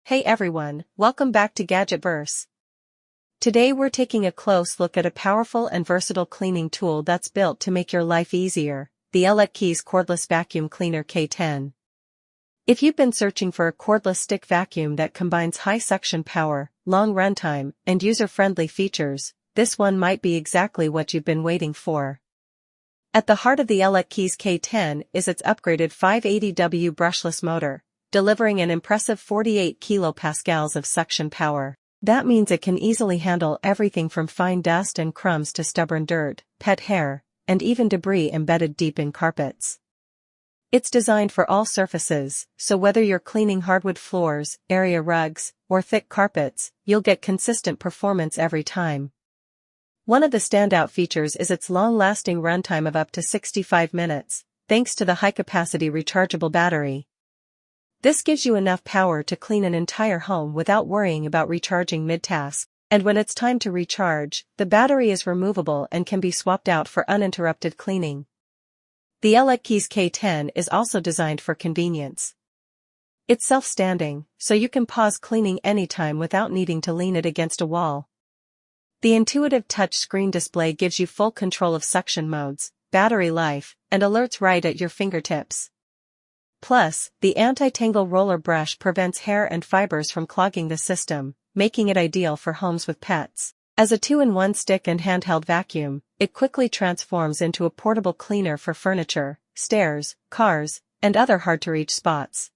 Hey everyone, welcome back to Gadgetverse. Today we're taking a close look at a powerful and versatile cleaning tool that's built to make your life easier, the ElecKeys Cordless Vacuum Cleaner K10. If you've been searching for a cordless stick vacuum that combines high suction power, long runtime, and user-friendly features, this one might be exactly what you've been waiting for. At the heart of the ElecKeys K10 is its upgraded 580W brushless motor, delivering an impressive 48 kilopascals of suction power. That means it can easily handle everything from fine dust and crumbs to stubborn dirt, pet hair, and even debris embedded deep in carpets. It's designed for all surfaces, so whether you're cleaning hardwood floors, area rugs, or thick carpets, you'll get consistent performance every time. One of the standout features is its long-lasting runtime of up to 65 minutes, thanks to the high-capacity rechargeable battery. This gives you enough power to clean an entire home without worrying about recharging mid-task, and when it's time to recharge, the battery is removable and can be swapped out for uninterrupted cleaning. The ElecKeys K10 is also designed for convenience. It's self-standing, so you can pause cleaning anytime without needing to lean it against a wall. The intuitive touch-screen display gives you full control of suction modes, battery life, and alerts right at your fingertips. Plus, the Anti-Tangle Roller Brush prevents hair and fibers from clogging the system, making it ideal for homes with pets. As a 2-in-1 stick and handheld vacuum, it quickly transforms into a portable cleaner for furniture, stairs, cars, and other hard-to-reach spots.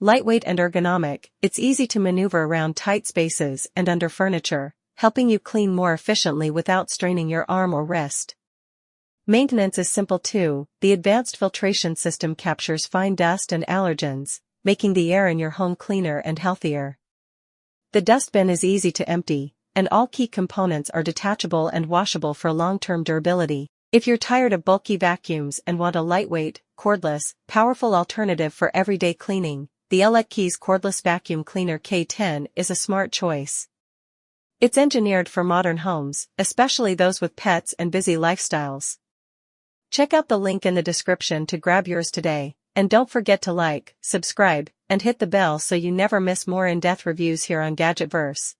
Lightweight and ergonomic, it's easy to maneuver around tight spaces and under furniture, helping you clean more efficiently without straining your arm or wrist. Maintenance is simple too. The advanced filtration system captures fine dust and allergens, making the air in your home cleaner and healthier. The dustbin is easy to empty, and all key components are detachable and washable for long-term durability. If you're tired of bulky vacuums and want a lightweight, cordless, powerful alternative for everyday cleaning, the ElecKeys Cordless Vacuum Cleaner K10 is a smart choice. It's engineered for modern homes, especially those with pets and busy lifestyles. Check out the link in the description to grab yours today, and don't forget to like, subscribe, and hit the bell so you never miss more in-depth reviews here on Gadgetverse.